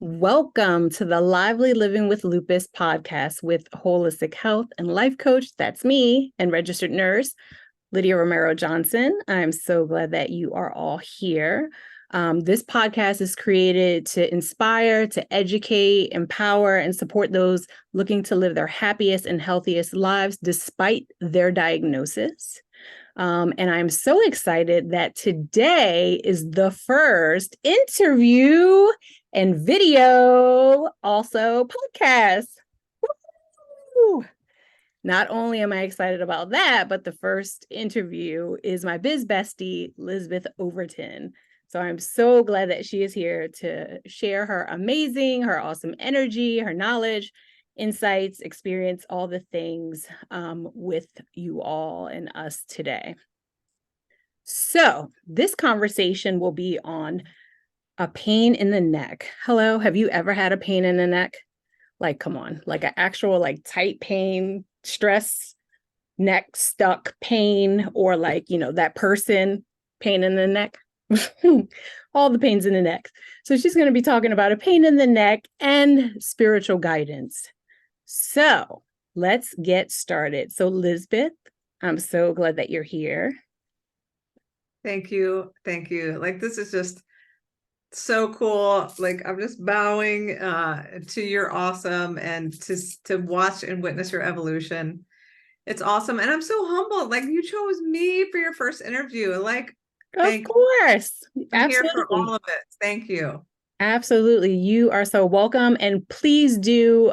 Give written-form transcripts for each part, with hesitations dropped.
Welcome to the Lively Living with Lupus podcast with holistic health and life coach, that's me, and registered nurse, Lydia Romero Johnson. I'm so glad that you are all here. This podcast is created to inspire, to educate, empower, and support those looking to live their happiest and healthiest lives despite their diagnosis. And I'm so excited that today is the first interview and video, also podcast. Woo! Not only am I excited about that, but the first interview is my biz bestie, Lisbeth Overton. So I'm so glad that she is here to share her awesome energy, her knowledge, insights, experience, all the things with you all and us today. So this conversation will be on a pain in the neck. Hello, have you ever had a pain in the neck? Like, come on, like an actual like tight pain, stress, neck stuck pain, or like, that person pain in the neck. All the pains in the neck. So she's going to be talking about a pain in the neck and spiritual guidance. So let's get started. So Lisbeth, I'm so glad that you're here. Thank you. Thank you. Like, this is just so cool. Like, I'm just bowing to your awesome and to watch and witness your evolution. It's awesome. And I'm so humbled. Like, you chose me for your first interview. Like, Of course. I'm here for Absolutely. all of it. Thank you. Absolutely. You are so welcome. And please do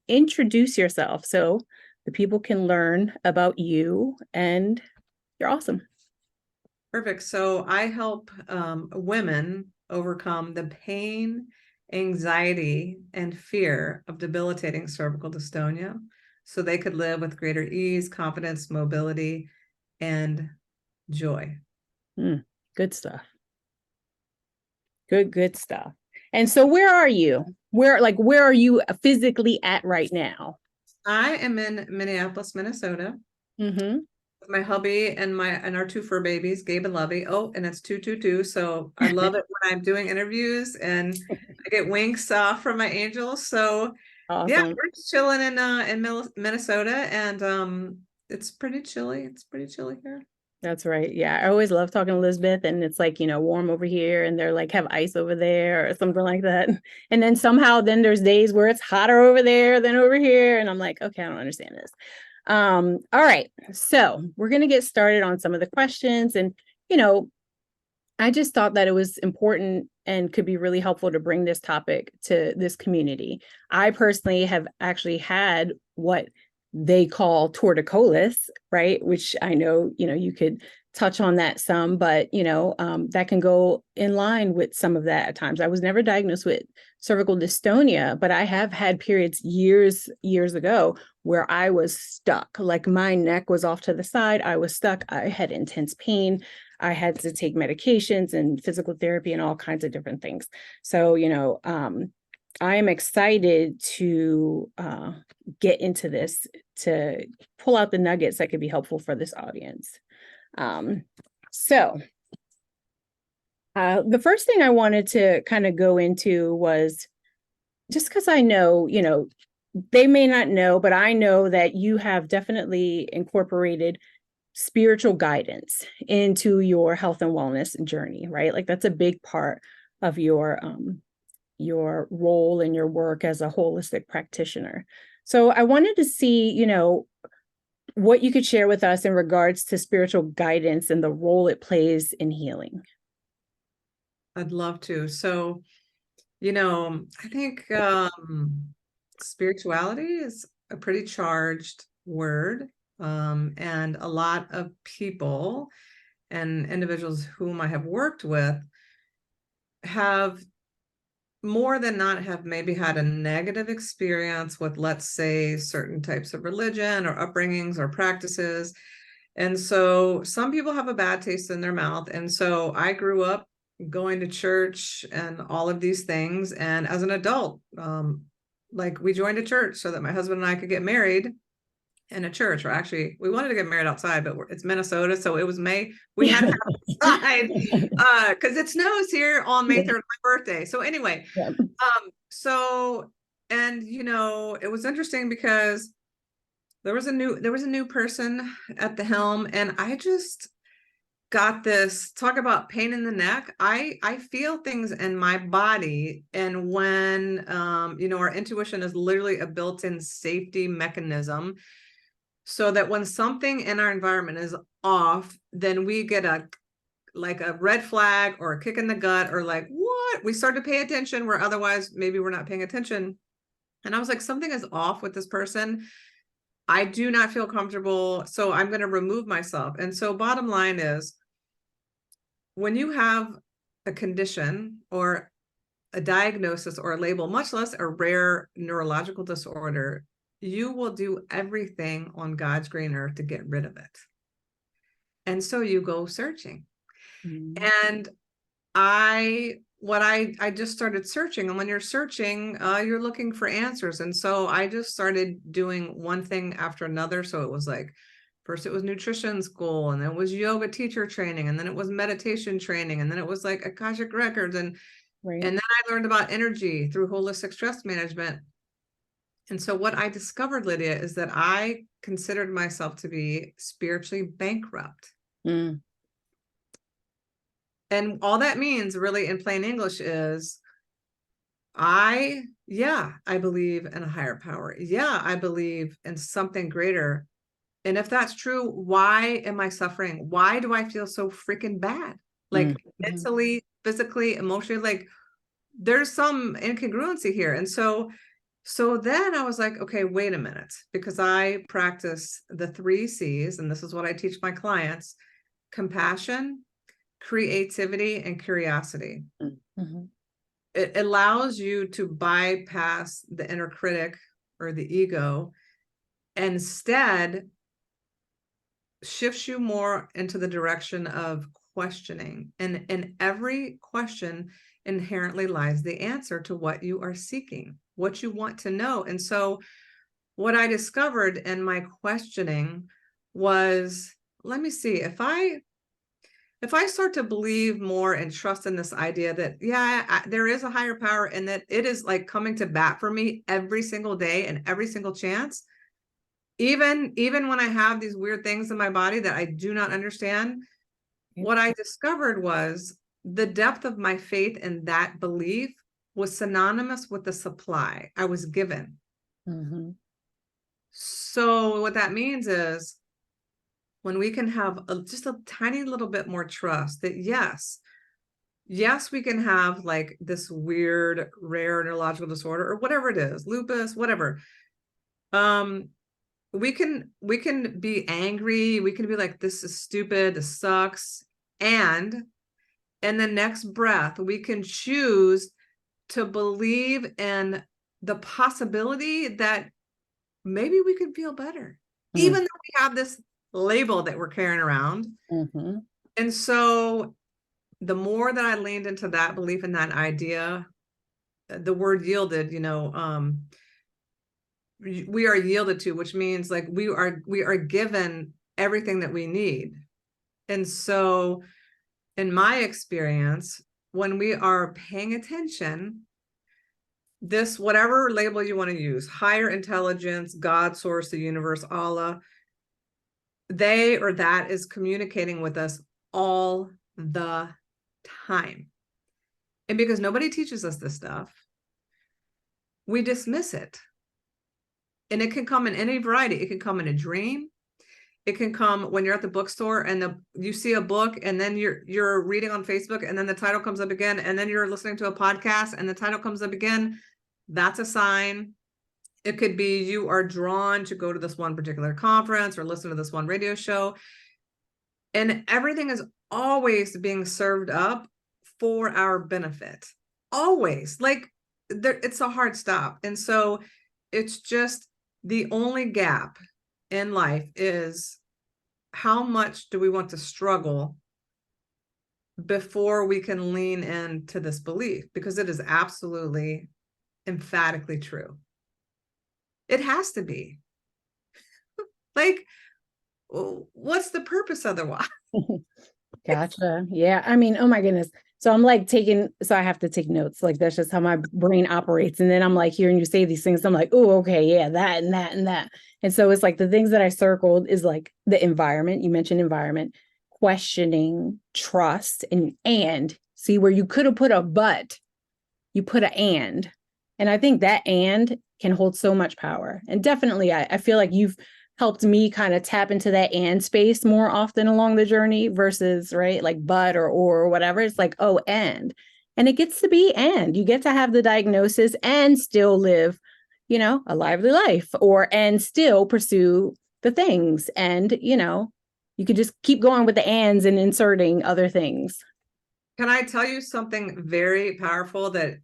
introduce yourself so the people can learn about you, and you're awesome. Perfect. So I help women overcome the pain, anxiety, and fear of debilitating cervical dystonia so they could live with greater ease, confidence, mobility, and joy. Good stuff. Good stuff. And so where are you? Where are you physically at right now? I am in Minneapolis, Minnesota. Mm-hmm. With my hubby and our two fur babies, Gabe and Lovey. Oh, and it's 222. So I love it when I'm doing interviews and I get winks from my angels. So Awesome. yeah, we're just chilling in Minnesota, and it's pretty chilly. It's pretty chilly here. That's right. Yeah. I always love talking to Elizabeth, and it's like, warm over here and they're like have ice over there or something like that. And then somehow then there's days where it's hotter over there than over here. And I'm like, okay, I don't understand this. All right. So we're going to get started on some of the questions. And, I just thought that it was important and could be really helpful to bring this topic to this community. I personally have actually had what they call torticollis, right? Which I know, you could touch on that some, but, that can go in line with some of that at times. I was never diagnosed with cervical dystonia, but I have had periods years ago where I was stuck. Like my neck was off to the side. I was stuck. I had intense pain. I had to take medications and physical therapy and all kinds of different things. So, I am excited to get into this, to pull out the nuggets that could be helpful for this audience. So the first thing I wanted to kind of go into was just because I know, they may not know, but I know that you have definitely incorporated spiritual guidance into your health and wellness journey, right? Like that's a big part of your role and your work as a holistic practitioner. So I wanted to see, what you could share with us in regards to spiritual guidance and the role it plays in healing. I'd love to. So, I think spirituality is a pretty charged word. And a lot of people and individuals whom I have worked with have more than not have maybe had a negative experience with, let's say, certain types of religion or upbringings or practices. And so some people have a bad taste in their mouth. And so I grew up going to church and all of these things. And as an adult, like we joined a church so that my husband and I could get married. in a church, or actually we wanted to get married outside, but it's Minnesota, so it was May. We had to have outside because it snows here on May 3rd, my birthday. So anyway, Yeah. so, and it was interesting because there was a new person at the helm, and I just got this, talk about pain in the neck. I feel things in my body, and when our intuition is literally a built-in safety mechanism, so that when something in our environment is off, then we get a red flag or a kick in the gut, or like, what? We start to pay attention where otherwise maybe we're not paying attention. And I was like, something is off with this person. I do not feel comfortable, so I'm going to remove myself. And so bottom line is, when you have a condition or a diagnosis or a label, much less a rare neurological disorder, you will do everything on God's green earth to get rid of it. And so you go searching. And I just started searching. And when you're searching, you're looking for answers. And so I just started doing one thing after another. So it was like, first it was nutrition school, and then it was yoga teacher training, and then it was meditation training, and then it was like Akashic records. And then I learned about energy through holistic stress management. And so what I discovered, Lydia, is that I considered myself to be spiritually bankrupt. And all that means, really, in plain English, is I believe in a higher power. Yeah, I believe in something greater. And if that's true, why am I suffering? Why do I feel so freaking bad? Like mentally, physically, emotionally, like there's some incongruency here. And so then I was like, okay, wait a minute, because I practice the 3 C's, and this is what I teach my clients: compassion, creativity, and curiosity. It allows you to bypass the inner critic or the ego, and instead shifts you more into the direction of questioning. And in every question inherently lies the answer to what you are seeking, what you want to know. And so what I discovered in my questioning was, let me see, if I start to believe more and trust in this idea that, there is a higher power, and that it is like coming to bat for me every single day and every single chance, even when I have these weird things in my body that I do not understand, what I discovered was the depth of my faith in that belief was synonymous with the supply I was given. So what that means is, when we can have just a tiny little bit more trust that yes, we can have like this weird, rare neurological disorder or whatever it is, lupus, whatever. We can be angry. We can be like, this is stupid, this sucks. And in the next breath, we can choose to believe in the possibility that maybe we could feel better, even though we have this label that we're carrying around. And so the more that I leaned into that belief in that idea, the word yielded, we are yielded to, which means like we are given everything that we need. And so in my experience, when we are paying attention, this, whatever label you want to use, higher intelligence, God, source, the universe, Allah, they or that is communicating with us all the time. And because nobody teaches us this stuff, we dismiss it. And it can come in any variety. It can come in a dream. It can come when you're at the bookstore and you see a book, and then you're reading on Facebook, and then the title comes up again, and then you're listening to a podcast and the title comes up again. That's a sign. It could be you are drawn to go to this one particular conference or listen to this one radio show. And everything is always being served up for our benefit. Always. Like it's a hard stop. And so it's just the only gap in life is, how much do we want to struggle before we can lean into this belief? Because it is absolutely, emphatically true. It has to be. Like, what's the purpose otherwise? Gotcha. Yeah. I mean, oh my goodness. So I'm like so I have to take notes. Like that's just how my brain operates. And then I'm like hearing you say these things. I'm like, oh, okay, yeah, that and that and that. And so it's like the things that I circled is like the environment. You mentioned environment, questioning, trust, and see where you could have put a but, you put a and. And I think that and can hold so much power. And definitely I feel like you've helped me kind of tap into that and space more often along the journey versus right like but or whatever. It's like, oh, and it gets to be and you get to have the diagnosis and still live, a lively life and still pursue the things. And you could just keep going with the ands and inserting other things. Can I tell you something very powerful that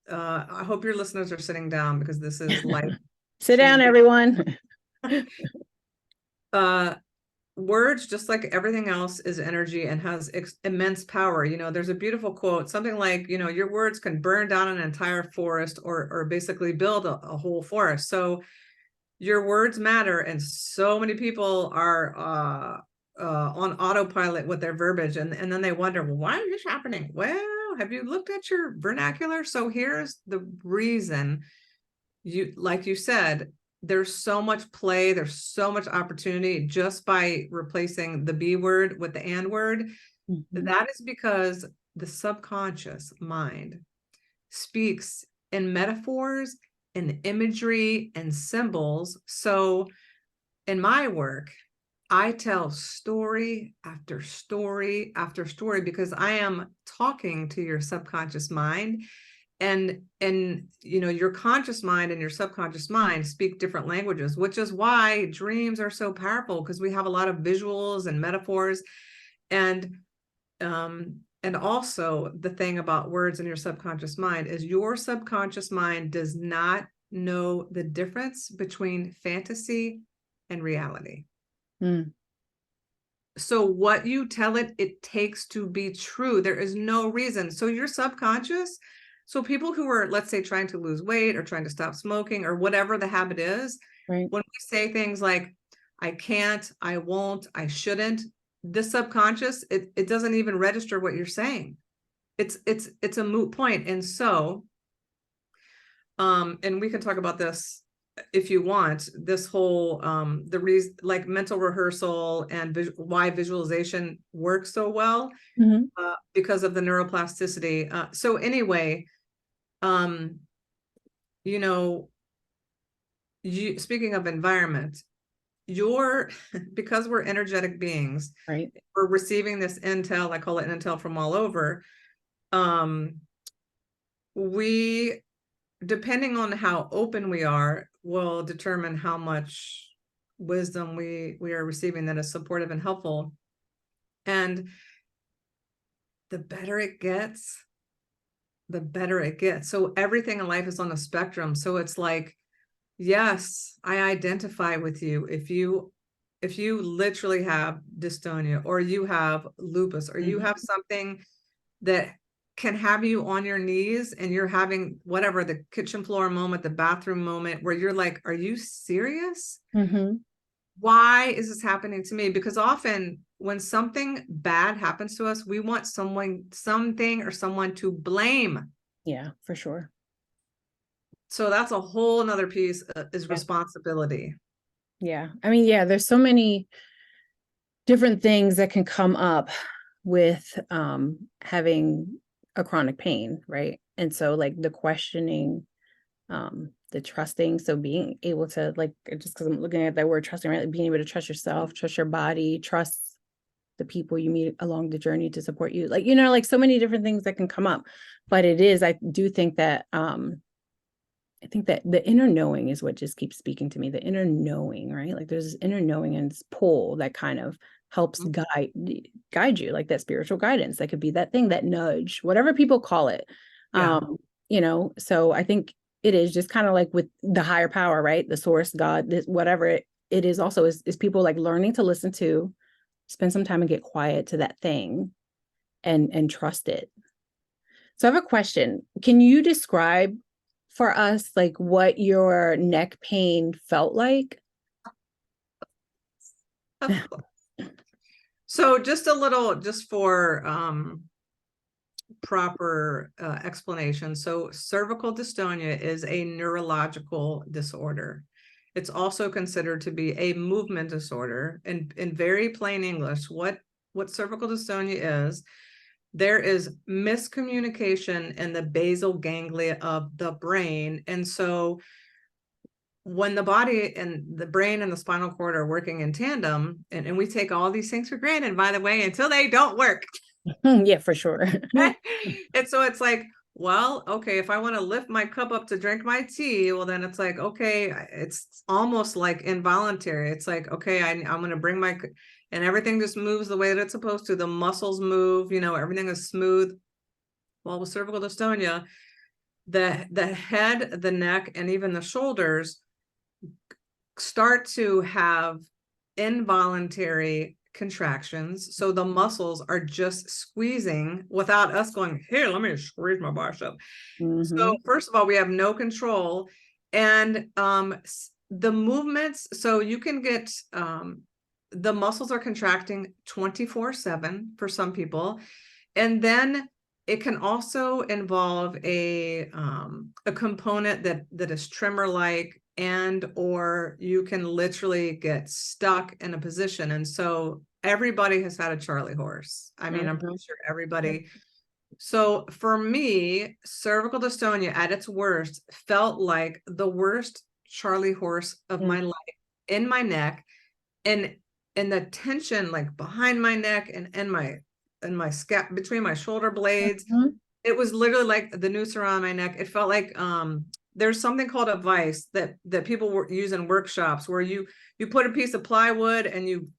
I hope your listeners are sitting down, because this is life Sit down, changing. everyone. Words, just like everything else, is energy and has immense power. There's a beautiful quote, something like, your words can burn down an entire forest or basically build a whole forest. So your words matter, and so many people are on autopilot with their verbiage, and then they wonder, well, why is this happening? Well, have you looked at your vernacular? So here's the reason. Like you said, there's so much play, there's so much opportunity just by replacing the B word with the and word. Mm-hmm. That is because the subconscious mind speaks in metaphors and imagery and symbols. So in my work, I tell story after story after story because I am talking to your subconscious mind, and your conscious mind and your subconscious mind speak different languages, which is why dreams are so powerful, because we have a lot of visuals and metaphors. And also the thing about words in your subconscious mind is your subconscious mind does not know the difference between fantasy and reality. So what you tell it takes to be true. There is no reason. So your subconscious, so people who are, let's say, trying to lose weight or trying to stop smoking or whatever the habit is, Right. when we say things like, I can't, I won't, I shouldn't, the subconscious, it doesn't even register what you're saying. It's a moot point. And so, and we can talk about this if you want, this whole the reason, like mental rehearsal and why visualization works so well, because of the neuroplasticity. So anyway, speaking of environment, because we're energetic beings, Right. we're receiving this intel, I call it intel, from all over. We, depending on how open we are, will determine how much wisdom we are receiving that is supportive and helpful. And the better it gets, the better it gets. So everything in life is on a spectrum. So it's like, yes, I identify with you. If you literally have dystonia, or you have lupus, or you have something that can have you on your knees and you're having whatever, the kitchen floor moment, the bathroom moment, where you're like, are you serious? Why is this happening to me? Because often when something bad happens to us, we want something or someone to blame. Yeah, for sure. So that's a whole another piece, is responsibility. Yeah. I mean, yeah, there's so many different things that can come up with having a chronic pain, right? And so like the questioning, the trusting, so being able to, like, just because I'm looking at that word trusting, right? Like being able to trust yourself, trust your body, trust the people you meet along the journey to support you. Like, like so many different things that can come up. But I do think that I think that the inner knowing is what just keeps speaking to me. The inner knowing, right? Like there's this inner knowing and this pull that kind of helps guide you, like that spiritual guidance. That could be that thing, that nudge, whatever people call it. Yeah. So I think it is just kind of like with the higher power, right? The source, God, whatever it is also is people like learning to listen to, spend some time and get quiet to that thing and trust it. So I have a question. Can you describe for us like what your neck pain felt like? Of course. So just a little, just for proper explanation. So cervical dystonia is a neurological disorder. It's also considered to be a movement disorder. And in very plain English, what cervical dystonia is, there is miscommunication in the basal ganglia of the brain. And so when the body and the brain and the spinal cord are working in tandem, and we take all these things for granted, by the way, until they don't work. Yeah, for sure. And so it's like, well, okay, if I want to lift my cup up to drink my tea, well, then it's like, okay, it's almost like involuntary. It's like, okay, I'm going to bring my, and everything just moves the way that it's supposed to. The muscles move, everything is smooth. Well, with cervical dystonia, the head, the neck, and even the shoulders start to have involuntary contractions. So the muscles are just squeezing without us going, here, let me squeeze my bicep. So first of all, we have no control. And the movements, so you can get, the muscles are contracting 24/7 for some people. And then it can also involve a component that is tremor-like, and or you can literally get stuck in a position. And so everybody has had a Charlie horse. I mean, I'm pretty sure everybody. So for me, cervical dystonia at its worst felt like the worst Charlie horse of my life in my neck, and the tension like behind my neck and my scalp, between my shoulder blades. It was literally like the noose around my neck. It felt like there's something called a vise that people use in workshops, where you put a piece of plywood and you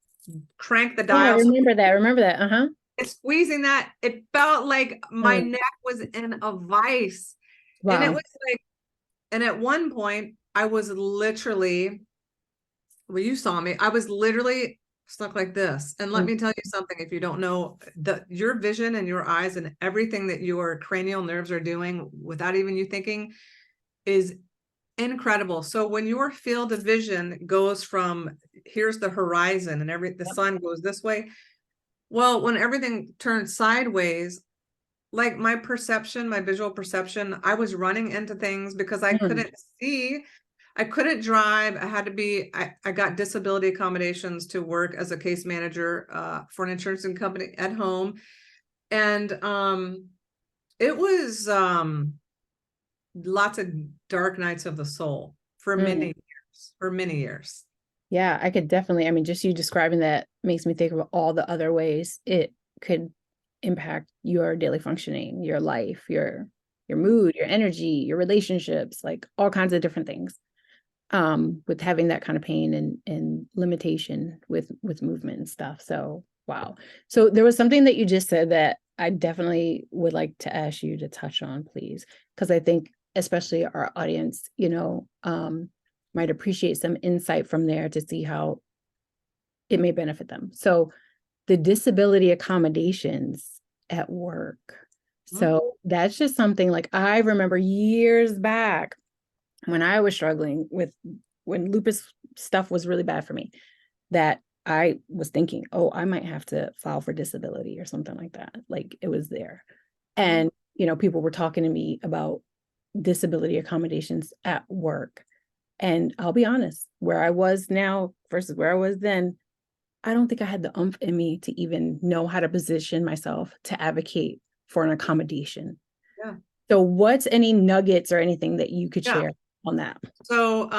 crank the dial. I remember that. It's squeezing that. It felt like my neck was in a vise. Wow. And it was like, and at one point I was literally, well, you saw me, I was literally stuck like this. And let me tell you something, if you don't know, your vision and your eyes and everything that your cranial nerves are doing without even you thinking is incredible. So when your field of vision goes from, here's the horizon, and the sun goes this way. Well, when everything turns sideways, like my perception, my visual perception, I was running into things because I couldn't see. I couldn't drive. I had to be, I got disability accommodations to work as a case manager for an insurance company at home. And it was lots of dark nights of the soul for many years. Yeah, I could definitely, I mean, just you describing that makes me think of all the other ways it could impact your daily functioning, your life, your mood, your energy, your relationships, like all kinds of different things. With having that kind of pain and limitation with movement and stuff. So, wow. So there was something that you just said that I definitely would like to ask you to touch on, please, because I think especially our audience, might appreciate some insight from there to see how it may benefit them. So the disability accommodations at work. So that's just something like I remember years back when I was struggling with, when lupus stuff was really bad for me, that I was thinking, oh, I might have to file for disability or something like that. Like it was there. And, people were talking to me about disability accommodations at work. And I'll be honest, where I was now versus where I was then, I don't think I had the oomph in me to even know how to position myself to advocate for an accommodation. Yeah. So what's any nuggets or anything that you could share on that? So,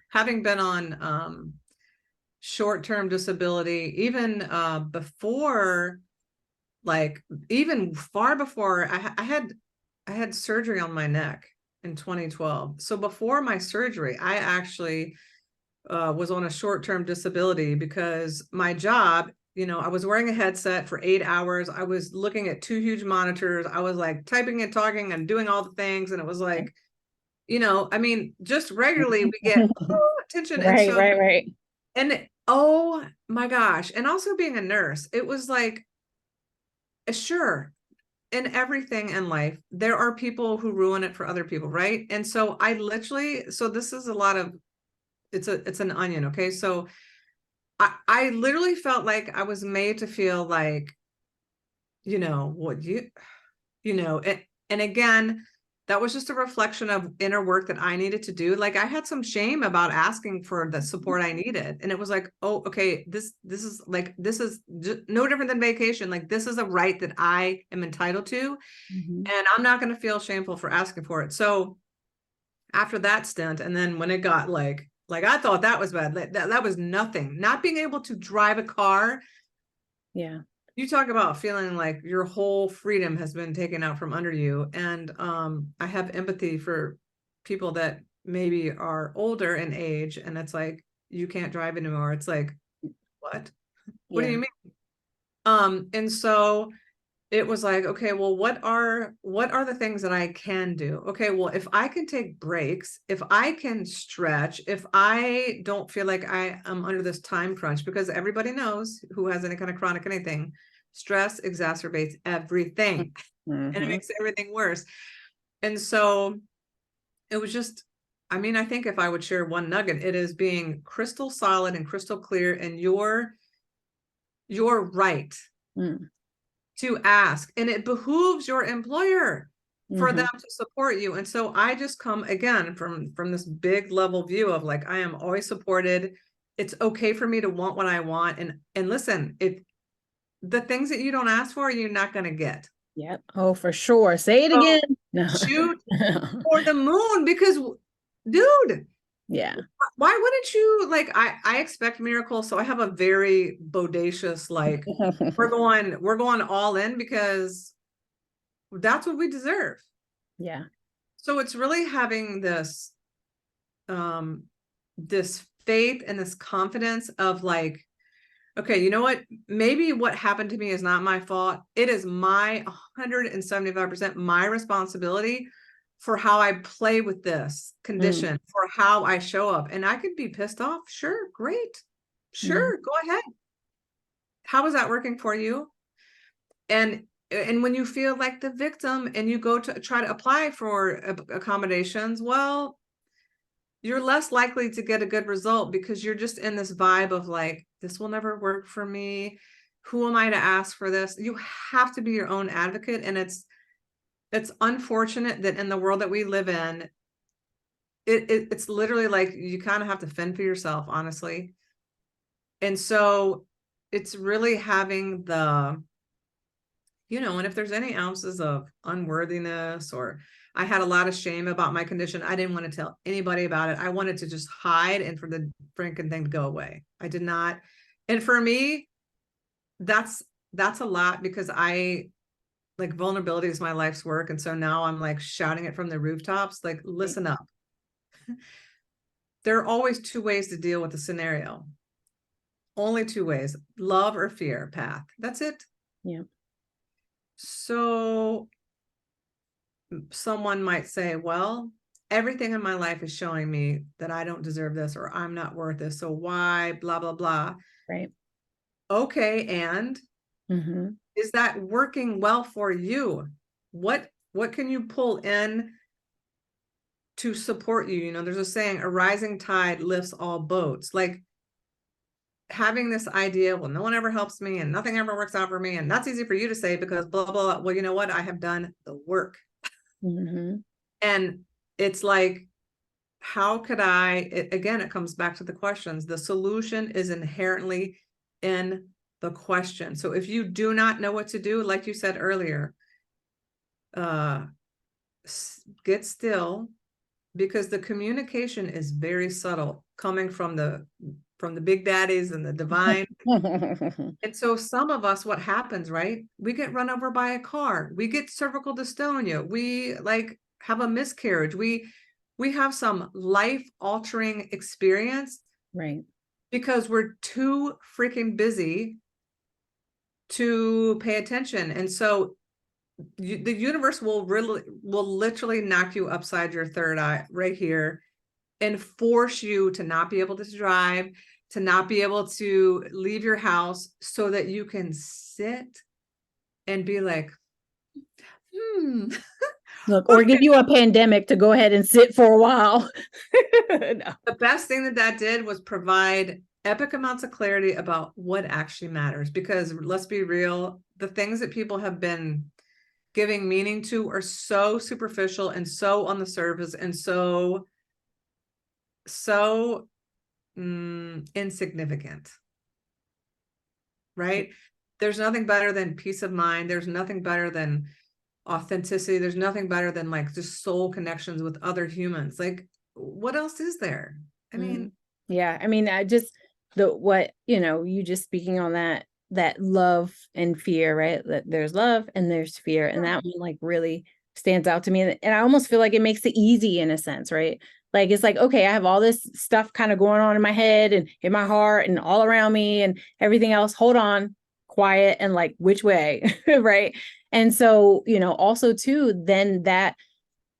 having been on short-term disability, even before, like even far before I had surgery on my neck in 2012. So before my surgery, I actually was on a short-term disability because my job, I was wearing a headset for 8 hours. I was looking at 2 huge monitors. I was like typing and talking and doing all the things. And it was like, I mean, just regularly we get attention. Right. And oh my gosh. And also being a nurse, it was like, sure, in everything in life, there are people who ruin it for other people, right? And so I literally, so this is a lot of, it's an onion. Okay. So I literally felt like I was made to feel like, what and again, that was just a reflection of inner work that I needed to do. Like I had some shame about asking for the support I needed. And it was like, oh, okay, this is no different than vacation. Like this is a right that I am entitled to. And I'm not going to feel shameful for asking for it. So after that stint, and then when it got like I thought that was bad. That was nothing. Not being able to drive a car. Yeah. You talk about feeling like your whole freedom has been taken out from under you. And I have empathy for people that maybe are older in age, and it's like, you can't drive anymore. It's like, what? What do you mean? And so it was like, okay, well, what are the things that I can do? Okay, well, if I can take breaks, if I can stretch, if I don't feel like I am under this time crunch, because everybody knows who has any kind of chronic anything, stress exacerbates everything and it makes everything worse. And so it was just, I mean, I think if I would share one nugget, it is being crystal solid and crystal clear in your right to ask, and it behooves your employer for them to support you. And so I just come again from this big level view of like, I am always supported. It's okay for me to want what I want. And listen, if the things that you don't ask for, you're not going to get. Yep. Oh, for sure. Say it again. No. Shoot for the moon, because dude, yeah. Why wouldn't you, like, I expect miracles. So I have a very bodacious, like, we're going all in because that's what we deserve. Yeah. So it's really having this faith and this confidence of like, okay, you know what? Maybe what happened to me is not my fault. It is my 175% my responsibility for how I play with this condition, for how I show up. And I could be pissed off. Sure, great. Sure, go ahead. How is that working for you? And when you feel like the victim and you go to try to apply for accommodations, well, you're less likely to get a good result because you're just in this vibe of like, this will never work for me. Who am I to ask for this? You have to be your own advocate. And it's unfortunate that in the world that we live in, it's literally like you kind of have to fend for yourself, honestly. And so it's really having the, and if there's any ounces of unworthiness, or I had a lot of shame about my condition, I didn't want to tell anybody about it. I wanted to just hide and for the freaking thing to go away. I did not. And for me, that's a lot, because like, vulnerability is my life's work. And so now I'm like shouting it from the rooftops, like, listen up. There are always two ways to deal with the scenario. Only two ways: love or fear path. That's it. Yeah. So someone might say, well, everything in my life is showing me that I don't deserve this, or I'm not worth this. So why, blah, blah, blah. Right. Okay. And is that working well for you? What can you pull in to support you? There's a saying, a rising tide lifts all boats. Like, having this idea, well, no one ever helps me and nothing ever works out for me. And that's easy for you to say because blah, blah, blah. Well, you know what? I have done the work. And it's like, how could again, it comes back to the questions. The solution is inherently in the question. So if you do not know what to do, like you said earlier, get still, because the communication is very subtle, coming from the big daddies and the divine. And so some of us, what happens, right? We get run over by a car. We get cervical dystonia. We like have a miscarriage. We have some life-altering experience. Right. Because we're too freaking busy to pay attention. And so the universe will literally knock you upside your third eye right here and force you to not be able to drive, to not be able to leave your house, so that you can sit and be like, Look, or give you a pandemic to go ahead and sit for a while. No. The best thing that did was provide epic amounts of clarity about what actually matters. Because let's be real, the things that people have been giving meaning to are so superficial and so on the surface and so insignificant, right? There's nothing better than peace of mind. There's nothing better than authenticity. There's nothing better than like just soul connections with other humans. Like, what else is there? I mean, yeah, I mean, you just speaking on that love and fear, right? That there's love and there's fear. And that one like really stands out to me. And I almost feel like it makes it easy in a sense, right? Like, it's like, okay, I have all this stuff kind of going on in my head and in my heart and all around me and everything else. Hold on, quiet, and like, which way? Right. And so, also too, then that,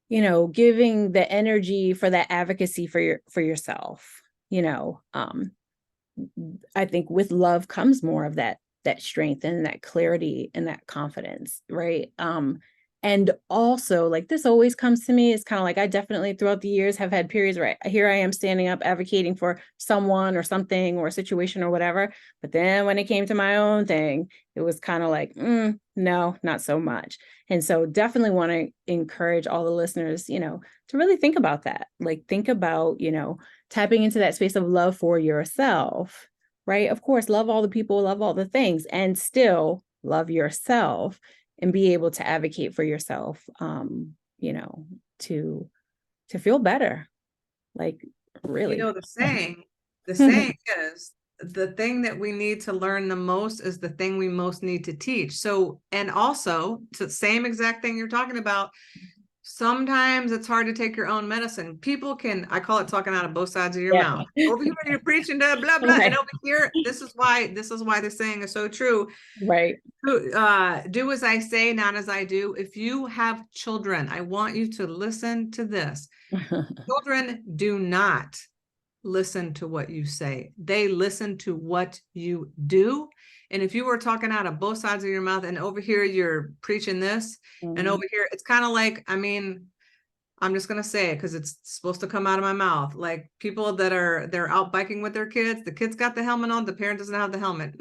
giving the energy for that advocacy for yourself, I think with love comes more of that strength and that clarity and that confidence, right? And also, like, this always comes to me, it's kind of like I definitely throughout the years have had periods where here I am standing up advocating for someone or something or a situation or whatever, but then when it came to my own thing, it was kind of like, no, not so much. And so definitely want to encourage all the listeners, to really think about that. Like, think about, tapping into that space of love for yourself, right? Of course, love all the people, love all the things, and still love yourself and be able to advocate for yourself, to feel better. Like, really. the saying is, the thing that we need to learn the most is the thing we most need to teach. So, and also, the same exact thing you're talking about, sometimes it's hard to take your own medicine. People can, I call it talking out of both sides of your mouth. Over here, you're preaching to blah, blah. Right. And over here, this is why the saying is so true. Right. Do as I say, not as I do. If you have children, I want you to listen to this. Children do not listen to what you say. They listen to what you do. And if you were talking out of both sides of your mouth and over here you're preaching this, and over here it's kind of like, I mean, I'm just going to say it because it's supposed to come out of my mouth. Like, people that they're out biking with their kids, the kid's got the helmet on, the parent doesn't have the helmet.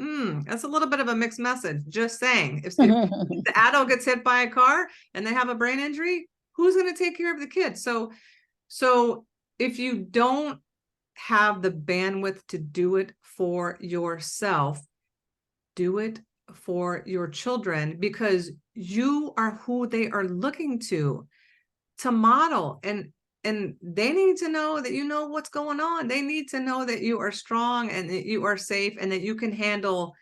That's a little bit of a mixed message. Just saying, if the adult gets hit by a car and they have a brain injury, who's going to take care of the kid? So if you don't have the bandwidth to do it for yourself, do it for your children, because you are who they are looking to model, and they need to know that you know what's going on. They need to know that you are strong and that you are safe and that you can handle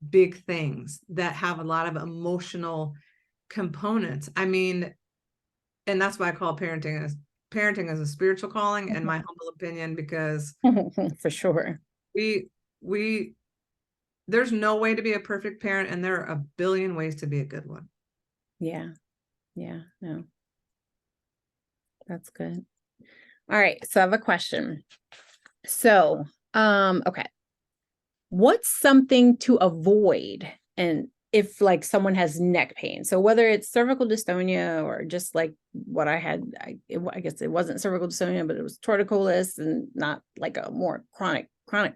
big things that have a lot of emotional components. I mean, and that's why I call parenting as a spiritual calling, in my humble opinion, because for sure, we there's no way to be a perfect parent, and there are a billion ways to be a good one. Yeah, no, that's good. All right, so I have a question. So, okay, what's something to avoid, and if like someone has neck pain, so whether it's cervical dystonia or just like what I had, I guess it wasn't cervical dystonia, but it was torticollis and not like a more chronic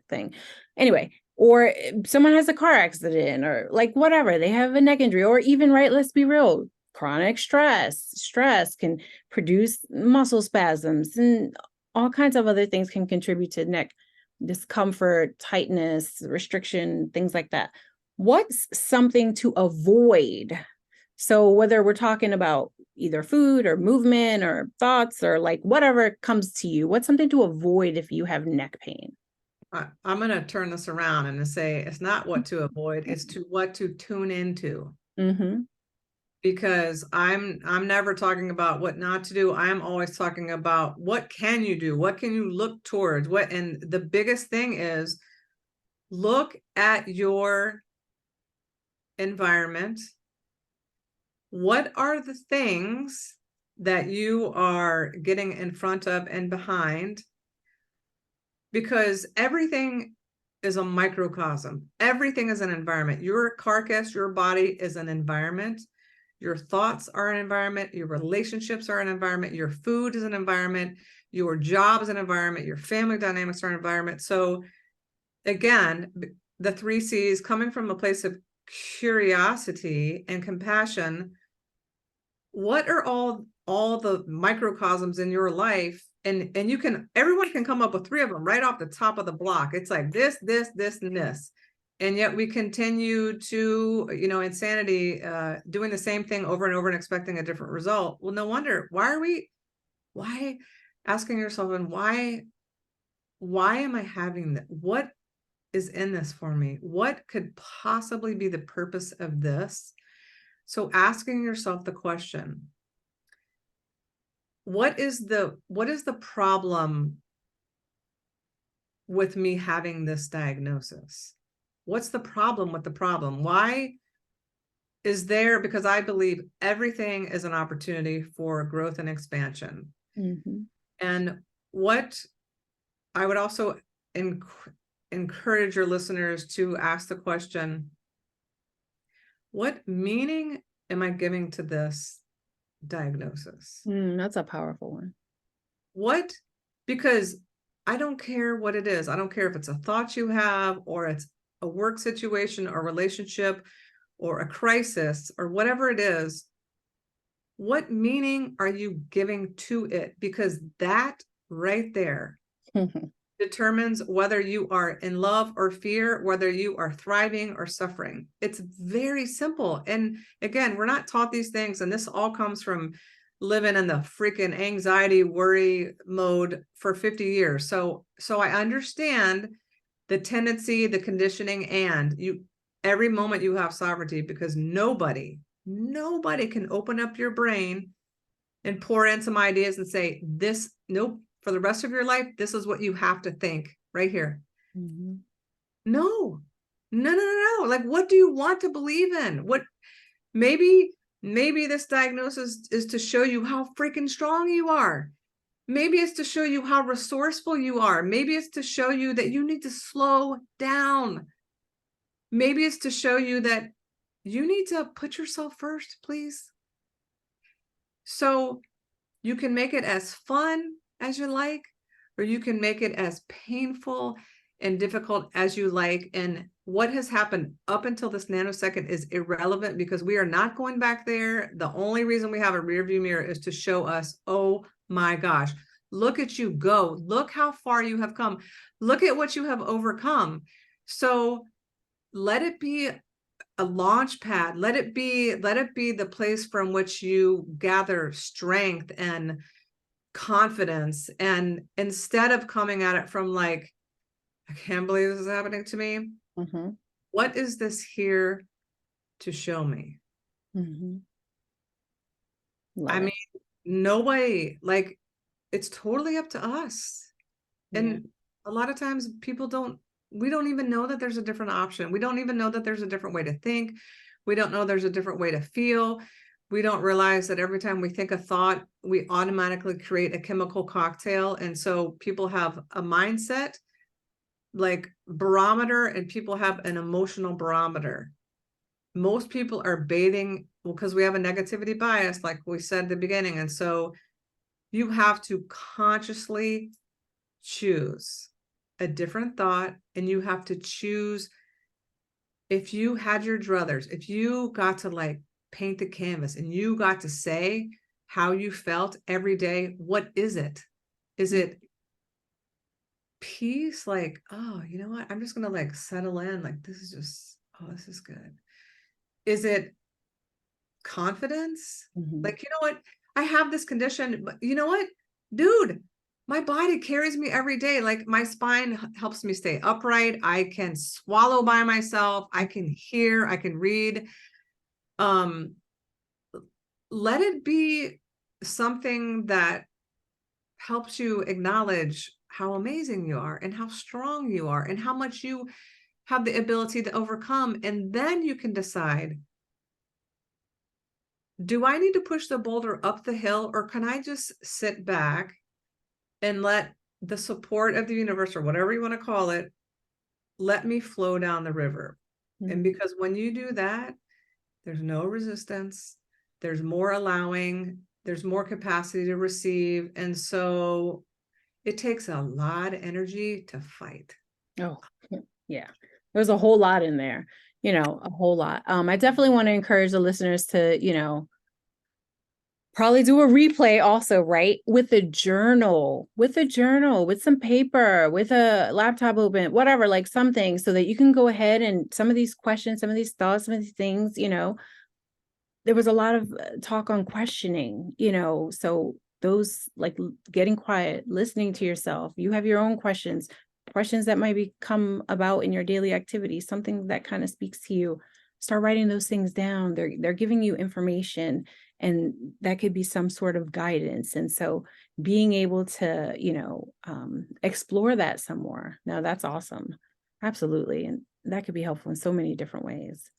thing. Anyway, or someone has a car accident or like whatever, they have a neck injury, or even, right, let's be real, chronic stress can produce muscle spasms, and all kinds of other things can contribute to neck discomfort, tightness, restriction, things like that. What's something to avoid? So whether we're talking about either food or movement or thoughts or like whatever comes to you, what's something to avoid if you have neck pain? I'm going to turn this around and to say it's not what to avoid, it's to what to tune into. Because I'm never talking about what not to do. I'm always talking about what can you do? What can you look towards? And the biggest thing is, look at your environment. What are the things that you are getting in front of and behind? Because everything is a microcosm. Everything is an environment. Your carcass, your body is an environment. Your thoughts are an environment. Your relationships are an environment. Your food is an environment. Your job is an environment. Your family dynamics are an environment. So again, the 3 C's, coming from a place of curiosity and compassion. What are all the microcosms in your life? And everyone can come up with 3 of them right off the top of the block. It's like this, and this. And yet we continue to, insanity, doing the same thing over and over and expecting a different result. Well, no wonder. Why asking yourself, and why am I having that? What is in this for me? What could possibly be the purpose of this? So asking yourself the question, what is the problem with me having this diagnosis? What's the problem with the problem? Why is there? Because I believe everything is an opportunity for growth and expansion. Mm-hmm. And what I would also encourage your listeners to ask the question, what meaning am I giving to this diagnosis? That's a powerful one. Because I don't care what it is. I don't care if it's a thought you have, or it's a work situation or relationship or a crisis or whatever it is. What meaning are you giving to it? Because that right there determines whether you are in love or fear, whether you are thriving or suffering. It's very simple. And again, we're not taught these things. And this all comes from living in the freaking anxiety, worry mode for 50 years. So I understand the tendency, the conditioning, and every moment you have sovereignty, because nobody can open up your brain and pour in some ideas and say, this, nope, for the rest of your life, this is what you have to think right here. Mm-hmm. No. Like, what do you want to believe in? What, maybe this diagnosis is to show you how freaking strong you are. Maybe it's to show you how resourceful you are. Maybe it's to show you that you need to slow down. Maybe it's to show you that you need to put yourself first, please. So you can make it as fun as you like, or you can make it as painful and difficult as you like. And what has happened up until this nanosecond is irrelevant, because we are not going back there. The only reason we have a rear view mirror is to show us, oh my gosh, look at you go. Look how far you have come. Look at what you have overcome. So let it be a launch pad. Let it be the place from which you gather strength and confidence. And instead of coming at it from like, I can't believe this is happening to me. Mm-hmm. What is this here to show me? Mm-hmm. I mean, nobody, like, it's totally up to us. Yeah. And a lot of times we don't even know that there's a different option. We don't even know that there's a different way to think. We don't know there's a different way to feel. We don't realize that every time we think a thought, we automatically create a chemical cocktail. And so people have a mindset like barometer, and people have an emotional barometer. Most people are bathing, well, because we have a negativity bias, like we said at the beginning. And so you have to consciously choose a different thought, and you have to choose, if you had your druthers, if you got to like paint the canvas and you got to say how you felt every day, what is it? Is it peace? Like, oh, you know what? I'm just going to like settle in. Like, this is just, oh, this is good. Is it confidence? Mm-hmm. Like, you know what? I have this condition, but you know what, dude, my body carries me every day. Like, my spine helps me stay upright. I can swallow by myself. I can hear, I can read. Let it be something that helps you acknowledge how amazing you are and how strong you are and how much you have the ability to overcome. And then you can decide, do I need to push the boulder up the hill, or can I just sit back and let the support of the universe, or whatever you want to call it, let me flow down the river? Mm-hmm. And because when you do that, there's no resistance. there's more allowing, there's more capacity to receive. And so it takes a lot of energy to fight. Oh, yeah. There's a whole lot in there, a whole lot. I definitely want to encourage the listeners to, probably do a replay also, right? With a journal, with some paper, with a laptop open, whatever, like something, so that you can go ahead and some of these questions, some of these thoughts, some of these things, there was a lot of talk on questioning, so those like getting quiet, listening to yourself, you have your own questions that might come about in your daily activities, something that kind of speaks to you. Start writing those things down. They're giving you information, and that could be some sort of guidance. And so being able to, explore that some more. Now that's awesome. Absolutely. And that could be helpful in so many different ways.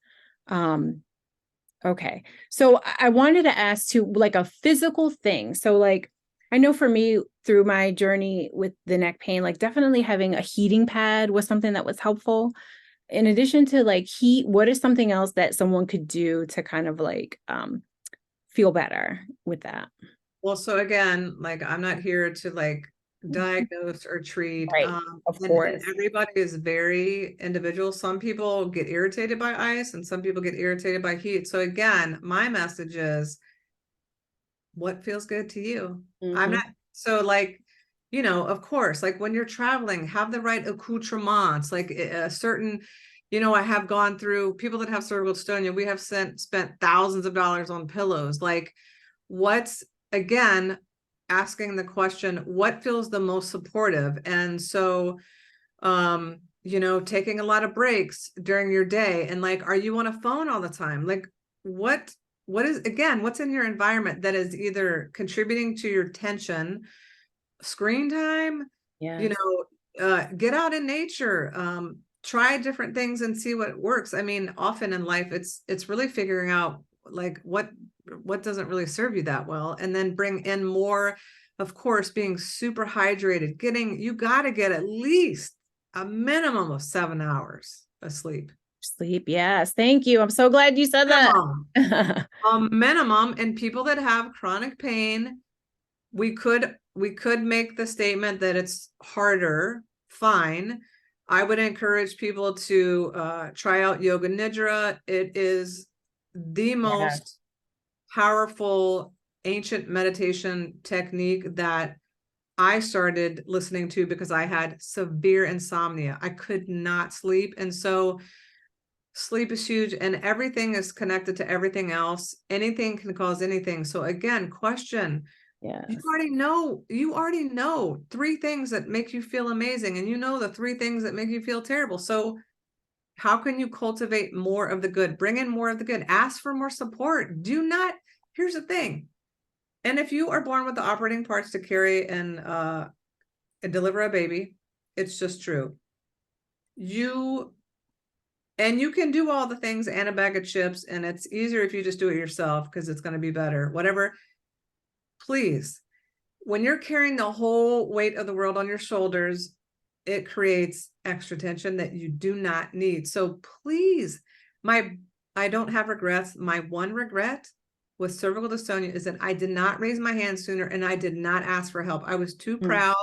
Okay. So I wanted to ask too, like a physical thing. So like, I know for me through my journey with the neck pain, like definitely having a heating pad was something that was helpful. In addition to like heat, what is something else that someone could do to kind of like feel better with that? Well, so again, like I'm not here to like diagnose or treat. Right. Of And course. everybody is very individual. Some people get irritated by ice and some people get irritated by heat. So again, my message is what feels good to you. I'm not so like, of course, like when you're traveling, have the right accoutrements, like a certain, I have gone through people that have cervical dystonia. We have spent thousands of dollars on pillows. Like what's again, asking the question, what feels the most supportive? And so, taking a lot of breaks during your day and like, are you on a phone all the time? Like what is, again, what's in your environment that is either contributing to your tension, screen time, Yeah. get out in nature, try different things and see what works. I mean, often in life, it's really figuring out like what doesn't really serve you that well, and then bring in more, of course, being super hydrated, you got to get at least a minimum of 7 hours of sleep. Sleep. Yes. Thank you. I'm so glad you said that. Minimum. And people that have chronic pain, we could make the statement that it's harder. Fine. I would encourage people to try out yoga nidra. It is the most powerful ancient meditation technique that I started listening to because I had severe insomnia. I could not sleep. And so sleep is huge, and everything is connected to everything else. Anything can cause anything. So again, question. Yes. You already know 3 things that make you feel amazing, and the 3 things that make you feel terrible. So how can you cultivate more of the good? Bring in more of the good. Ask for more support. Here's the thing. And if you are born with the operating parts to carry and deliver a baby, it's just true. You can do all the things and a bag of chips, and it's easier if you just do it yourself because it's going to be better. Whatever. Please, when you're carrying the whole weight of the world on your shoulders, it creates extra tension that you do not need. So please, I don't have regrets. My one regret with cervical dystonia is that I did not raise my hand sooner, and I did not ask for help. I was too proud.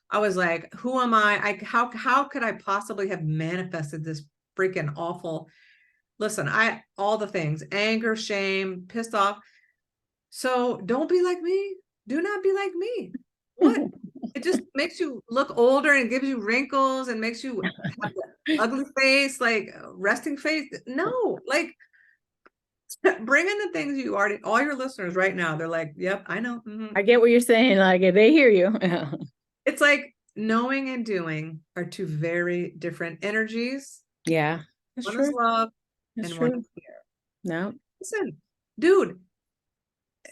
I was like, who am I? How could I possibly have manifested this freaking awful? Listen, all the things, anger, shame, pissed off. So don't be like me. Do not be like me. What? It just makes you look older and gives you wrinkles and makes you have the ugly face, like resting face. No, like bring in the things you already, all your listeners right now, they're like, yep, I know. I get what you're saying. Like they hear you. It's like knowing and doing are 2 very different energies. Yeah. That's One true. is love That's and true. one is fear. No. Listen, dude,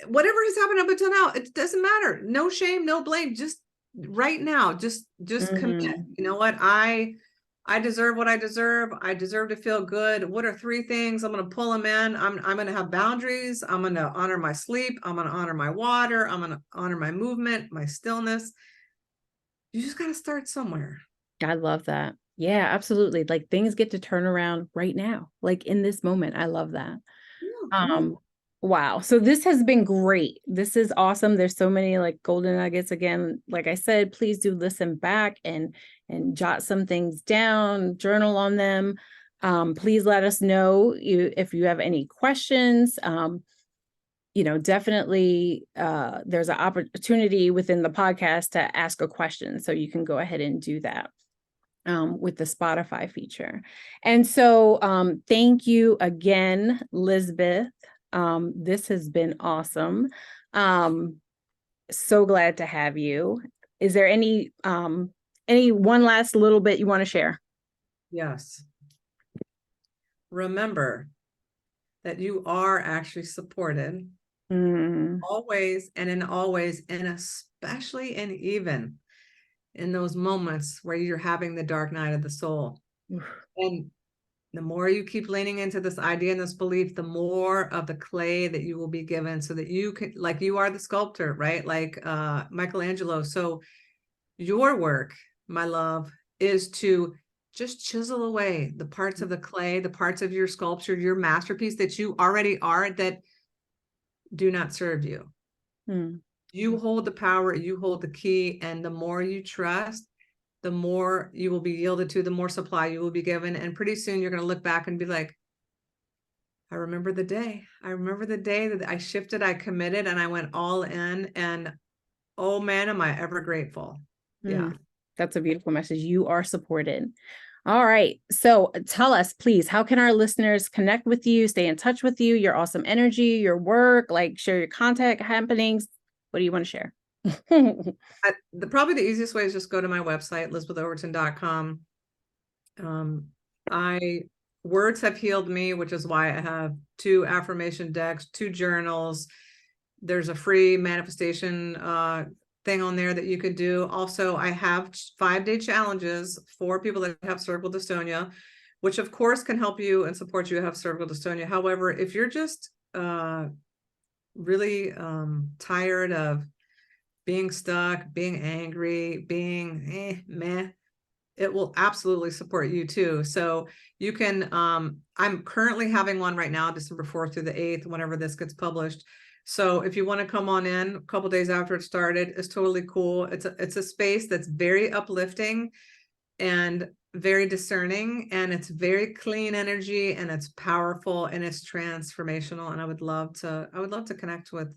whatever has happened up until now, it doesn't matter. No shame, no blame. Just right now, just commit. You know what? I deserve what I deserve. I deserve to feel good. What are 3 things? I'm going to pull them in. I'm going to have boundaries. I'm going to honor my sleep. I'm going to honor my water. I'm going to honor my movement, my stillness. You just got to start somewhere. I love that. Yeah, absolutely. Like things get to turn around right now, like in this moment. I love that. Yeah, Wow. So this has been great. This is awesome. There's so many like golden nuggets. Again, like I said, please do listen back and jot some things down, journal on them. Please let us know if you have any questions. Definitely there's an opportunity within the podcast to ask a question. So you can go ahead and do that with the Spotify feature. And so thank you again, Lisbeth. This has been awesome. So glad to have you. Is there any one last little bit you want to share? Yes. Remember that you are actually supported always and especially and even in those moments where you're having the dark night of the soul. And the more you keep leaning into this idea and this belief, the more of the clay that you will be given so that you can, like you are the sculptor, right? Like Michelangelo. So your work, my love, is to just chisel away the parts of the clay, the parts of your sculpture, your masterpiece that you already are that do not serve you. You hold the power, you hold the key, and the more you trust, the more you will be yielded to, the more supply you will be given. And pretty soon you're going to look back and be like, I remember the day. I remember the day that I shifted, I committed, and I went all in. And oh man, am I ever grateful. Yeah. That's a beautiful message. You are supported. All right. So tell us, please, how can our listeners connect with you, stay in touch with you, your awesome energy, your work, share your contact happenings? What do you want to share? Probably the easiest way is just go to my website, lisbethoverton.com. Words have healed me, which is why I have 2 affirmation decks, 2 journals. There's a free manifestation thing on there that you could do. Also, I have 5-day challenges for people that have cervical dystonia, which of course can help you and support you have cervical dystonia. However, if you're just really tired of being stuck, being angry, being meh, it will absolutely support you too. So you can, I'm currently having one right now, December 4th through the 8th, whenever this gets published. So if you want to come on in a couple days after it started, it's totally cool. It's a space that's very uplifting and very discerning, and it's very clean energy, and it's powerful, and it's transformational. And I would love to connect with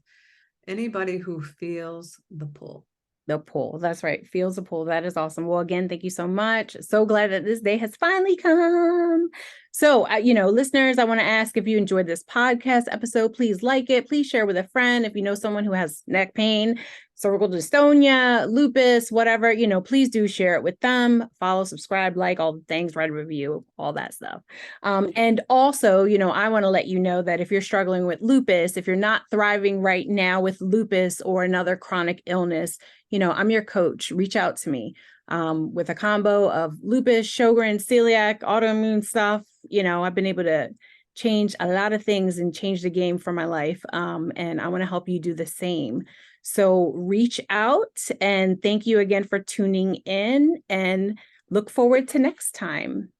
anybody who feels the pull. The pull. That's right. Feels a pull. That is awesome. Well, again, thank you so much. So glad that this day has finally come. So, listeners, I want to ask if you enjoyed this podcast episode, please like it. Please share with a friend. If you know someone who has neck pain, cervical dystonia, lupus, whatever, please do share it with them. Follow, subscribe, like all the things, write a review, all that stuff. And also, I want to let you know that if you're struggling with lupus, if you're not thriving right now with lupus or another chronic illness, I'm your coach. Reach out to me with a combo of lupus, Sjogren's, celiac, autoimmune stuff. I've been able to change a lot of things and change the game for my life. And I want to help you do the same. So reach out, and thank you again for tuning in, and look forward to next time.